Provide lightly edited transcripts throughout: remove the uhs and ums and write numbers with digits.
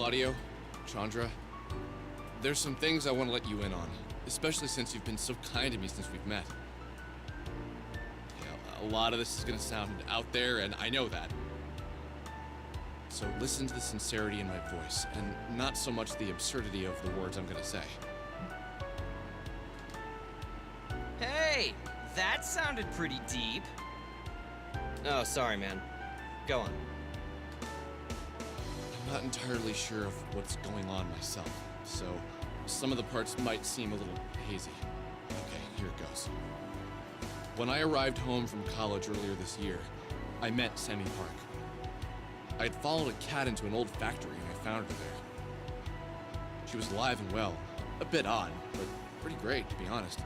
Claudio, Chandra, there's some things I want to let you in on, especially since you've been so kind to me since we've met. Yeah, a lot of this is gonna sound out there, and I know that. So listen to the sincerity in my voice, and not so much the absurdity of the words I'm gonna say. Hey, that sounded pretty deep. Oh, sorry, man. Go on. I'm not entirely sure of what's going on myself, so some of the parts might seem a little hazy. Okay, here it goes. When I arrived home from college earlier this year, I met Sammy Park. I had followed a cat into an old factory and I found her there. She was alive and well, a bit odd, but pretty great, to be honest.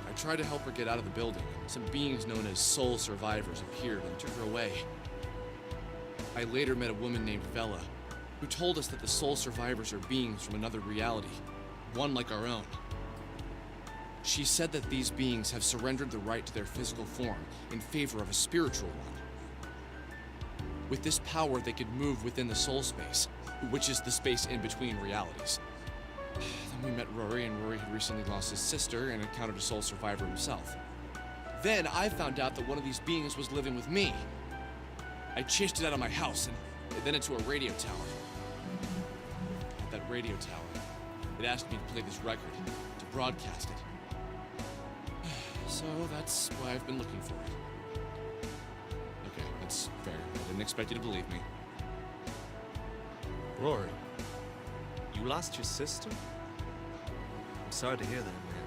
I tried to help her get out of the building, and some beings known as soul survivors appeared and took her away. I later met a woman named Vela, who told us that the soul survivors are beings from another reality, one like our own. She said that these beings have surrendered the right to their physical form in favor of a spiritual one. With this power, they could move within the soul space, which is the space in between realities. Then we met Rory, and Rory had recently lost his sister and encountered a soul survivor himself. Then I found out that one of these beings was living with me. I chased it out of my house and then into a radio tower. At that radio tower, it asked me to play this record, to broadcast it. So that's why I've been looking for it. Okay, that's fair. I didn't expect you to believe me. Rory, you lost your sister? I'm sorry to hear that, man.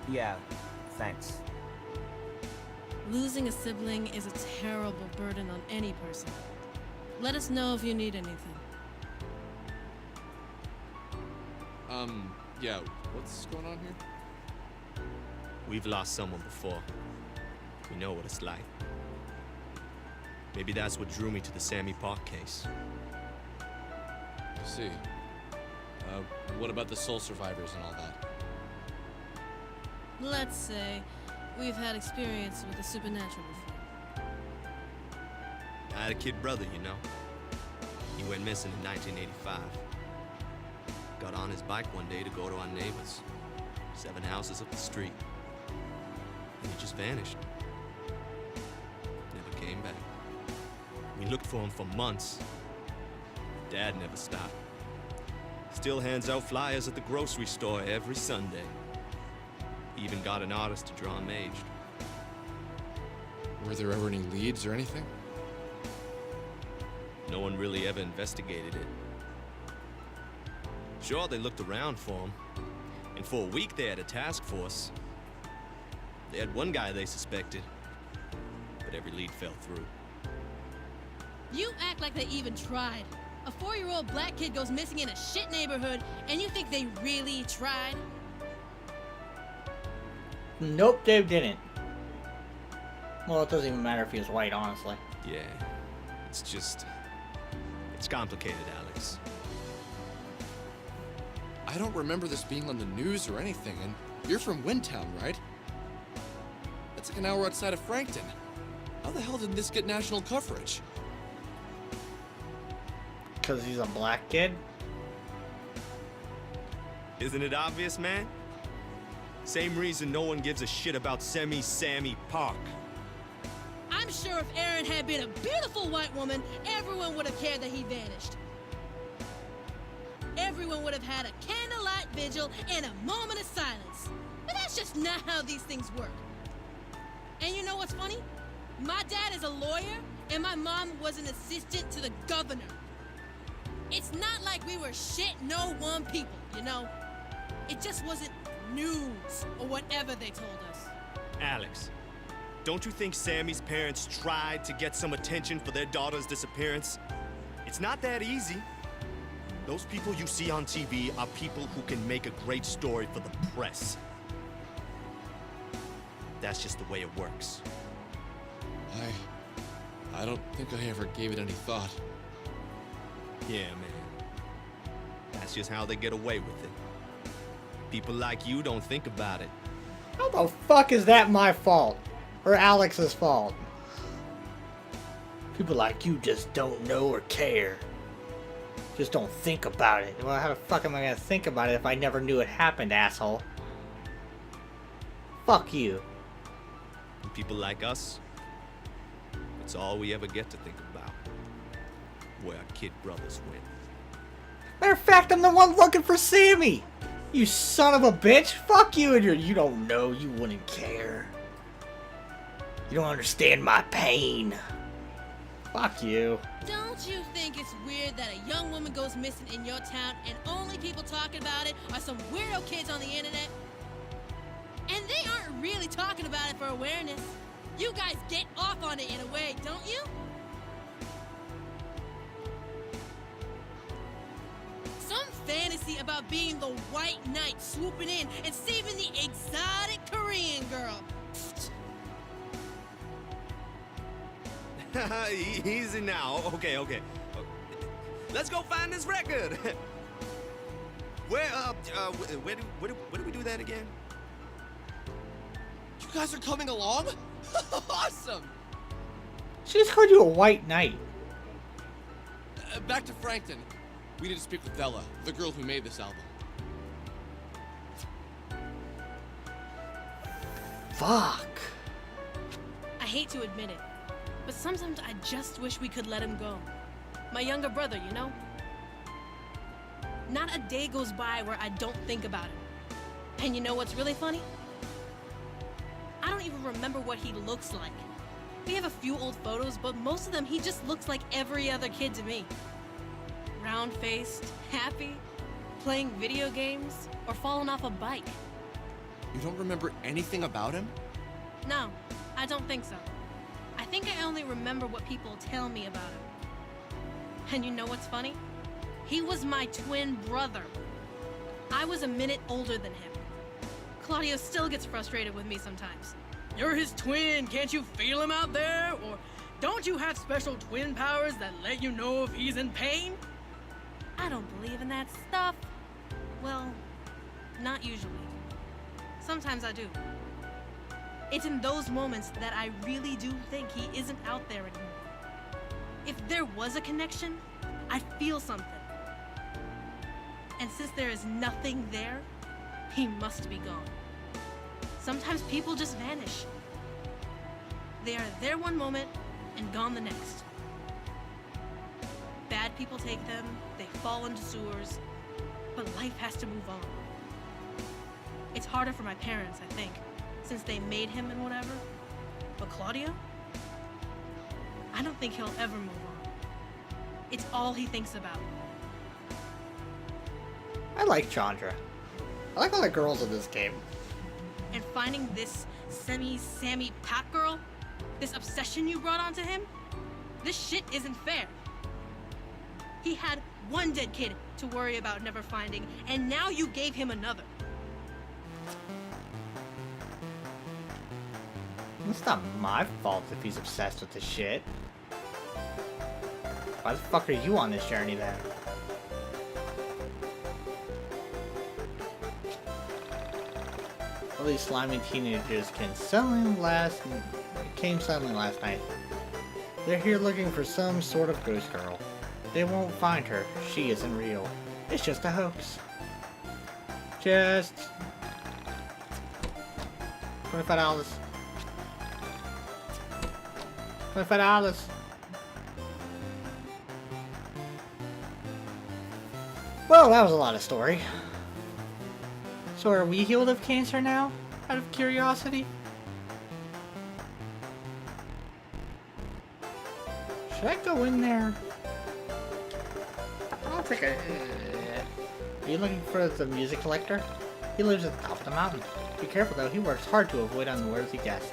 Yeah, thanks. Losing a sibling is a terrible burden on any person. Let us know if you need anything. Yeah, what's going on here? We've lost someone before. We know what it's like. Maybe that's what drew me to the Sammy Park case. I see. What about the soul survivors and all that? Let's say we've had experience with the supernatural before. I had a kid brother, you know. He went missing in 1985. Got on his bike one day to go to our neighbors, 7 houses up the street. And he just vanished. Never came back. We looked for him for months. Dad never stopped. Still hands out flyers at the grocery store every Sunday. He even got an artist to draw him aged. Were there ever any leads or anything? No one really ever investigated it. Sure, they looked around for him. And for a week they had a task force. They had one guy they suspected, but every lead fell through. You act like they even tried. A 4-year-old black kid goes missing in a shit neighborhood, and you think they really tried? Nope, they didn't. Well, it doesn't even matter if he was white, honestly. Yeah, it's complicated, Alex. I don't remember this being on the news or anything, and you're from Windtown, right? That's like an hour outside of Frankton. How the hell did this get national coverage? Because he's a black kid? Isn't it obvious, man? Same reason no one gives a shit about Sammy Park. I'm sure if Aaron had been a beautiful white woman, everyone would have cared that he vanished. Everyone would have had a candlelight vigil and a moment of silence. But that's just not how these things work. And you know what's funny? My dad is a lawyer, and my mom was an assistant to the governor. It's not like we were shit no one people, you know? It just wasn't news or whatever they told us. Alex, don't you think Sammy's parents tried to get some attention for their daughter's disappearance? It's not that easy. Those people you see on TV are people who can make a great story for the press. That's just the way it works. I don't think I ever gave it any thought. Yeah, man. That's just how they get away with it. People like you don't think about it. How the fuck is that my fault? Or Alex's fault? People like you just don't know or care. Just don't think about it. Well, how the fuck am I gonna think about it if I never knew it happened, asshole? Fuck you. And people like us, it's all we ever get to think about. Where our kid brothers went. Matter of fact, I'm the one looking for Sammy! You son of a bitch! Fuck you and you don't know, you wouldn't care. You don't understand my pain. Fuck you. Don't you think it's weird that a young woman goes missing in your town and only people talking about it are some weirdo kids on the internet? And they aren't really talking about it for awareness. You guys get off on it in a way, don't you? Some fantasy about being the white knight swooping in and saving the exotic Korean girl. Easy now. Okay. Let's go find this record. Where do we do that again? You guys are coming along? Awesome! She just called you a white knight. Back to Frankton. We need to speak with Bella, the girl who made this album. Fuck. I hate to admit it, but sometimes I just wish we could let him go. My younger brother, you know? Not a day goes by where I don't think about him. And you know what's really funny? I don't even remember what he looks like. We have a few old photos, but most of them he just looks like every other kid to me. Round-faced, happy, playing video games, or falling off a bike. You don't remember anything about him? No, I don't think so. I think I only remember what people tell me about him. And you know what's funny? He was my twin brother. I was a minute older than him. Claudio still gets frustrated with me sometimes. You're his twin, can't you feel him out there? Or don't you have special twin powers that let you know if he's in pain? I don't believe in that stuff. Well, not usually. Sometimes I do. It's in those moments that I really do think he isn't out there anymore. If there was a connection, I'd feel something. And since there is nothing there, he must be gone. Sometimes people just vanish. They are there one moment and gone the next. Bad people take them, they fall into sewers, but life has to move on. It's harder for my parents, I think, since they made him and whatever. But Claudio? I don't think he'll ever move on. It's all he thinks about. I like Chandra. I like all the girls in this game. And finding this Sammy Pat girl, this obsession you brought onto him, this shit isn't fair. He had one dead kid to worry about never finding, and now you gave him another. It's not my fault if he's obsessed with this shit. Why the fuck are you on this journey then? All these slimy teenagers came suddenly last night. They're here looking for some sort of ghost girl. They won't find her. She isn't real. It's just a hoax. Just $25. $25. Well, that was a lot of story. So are we healed of cancer now? Out of curiosity? Should I go in there? I don't think Are you looking for the music collector? He lives at the top of the mountain. Be careful though, he works hard to avoid unworthy guests.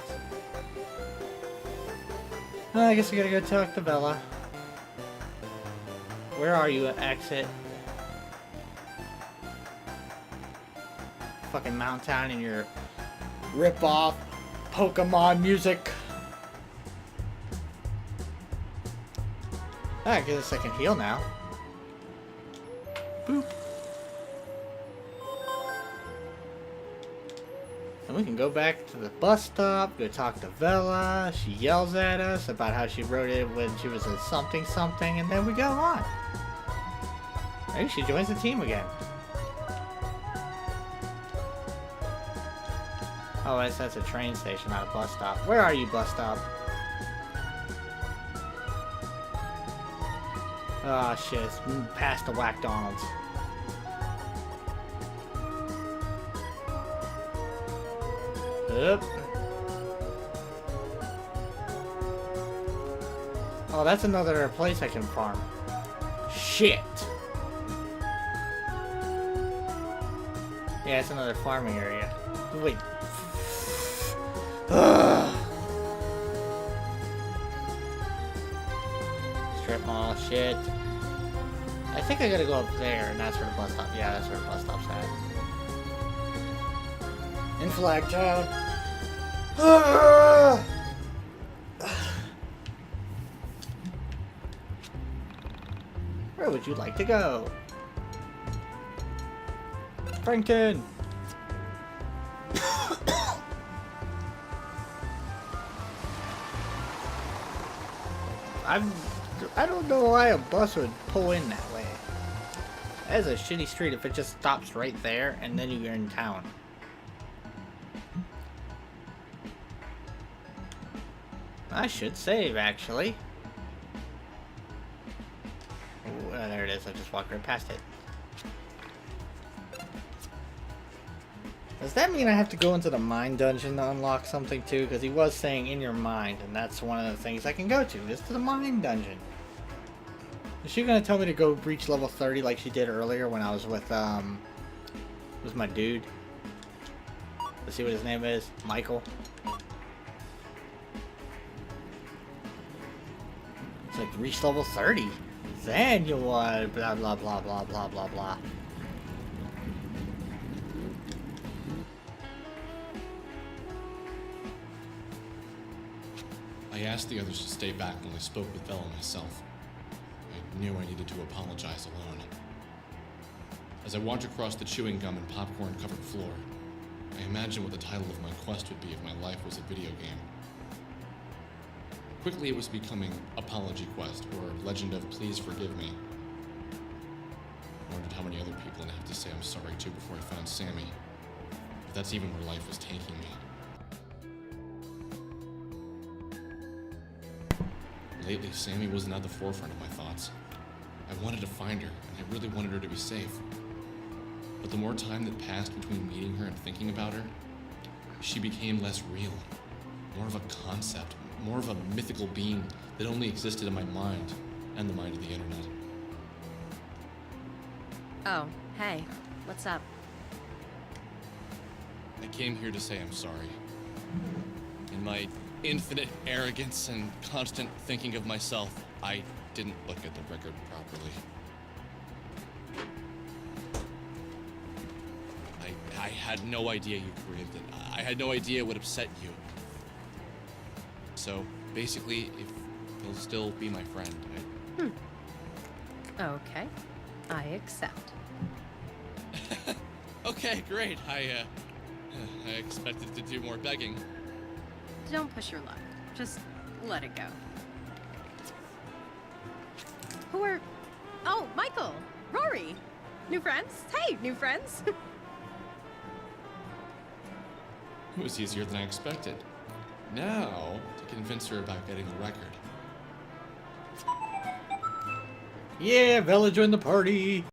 I guess I gotta go talk to Bella. Where are you at exit? Fucking Mountain Town and your rip-off Pokemon music. I guess I can heal now. Boop. And we can go back to the bus stop, go talk to Vela. She yells at us about how she wrote it when she was a something something, and then we go on. Maybe she joins the team again. Oh, that's a train station, not a bus stop. Where are you, bus stop? Oh shit, it's past the McDonald's. Up. Oh, that's another place I can farm. Shit. Yeah, it's another farming area. Wait. Ugh. Strip mall, shit. I think I gotta go up there, and that's where the bus stop. Yeah, that's where the bus stop's at. In Flagtown. Where would you like to go? Frankton! I don't know why a bus would pull in that way. That is a shitty street if it just stops right there and then you're in town. I should save, actually. Ooh, there it is. I just walked right past it. Does that mean I have to go into the mine dungeon to unlock something too? Because he was saying in your mind, and that's one of the things I can go to, is to the mine dungeon. Is she gonna tell me to go reach level 30 like she did earlier when I was with my dude? Let's see what his name is. Michael. It's like reach level 30. Then you'll blah blah blah blah blah blah blah. I asked the others to stay back when I spoke with Bella myself. I knew I needed to apologize alone. As I walked across the chewing gum and popcorn-covered floor, I imagined what the title of my quest would be if my life was a video game. Quickly, it was becoming Apology Quest, or Legend of Please Forgive Me. I wondered how many other people I'd have to say I'm sorry to before I found Sammy. If that's even where life was taking me. Lately, Sammy wasn't at the forefront of my thoughts. I wanted to find her, and I really wanted her to be safe. But the more time that passed between meeting her and thinking about her, she became less real. More of a concept, more of a mythical being that only existed in my mind and the mind of the internet. Oh, hey. What's up? I came here to say I'm sorry. In my infinite arrogance and constant thinking of myself, I didn't look at the record properly. I had no idea you created it. I had no idea it would upset you. So, basically, if you'll still be my friend, Okay. I accept. Okay, great. I expected to do more begging. Don't push your luck. Just let it go. Who are... Oh, Michael! Rory! New friends? Hey, new friends! It was easier than I expected. Now, to convince her about getting the record. Yeah, Vela joined the party.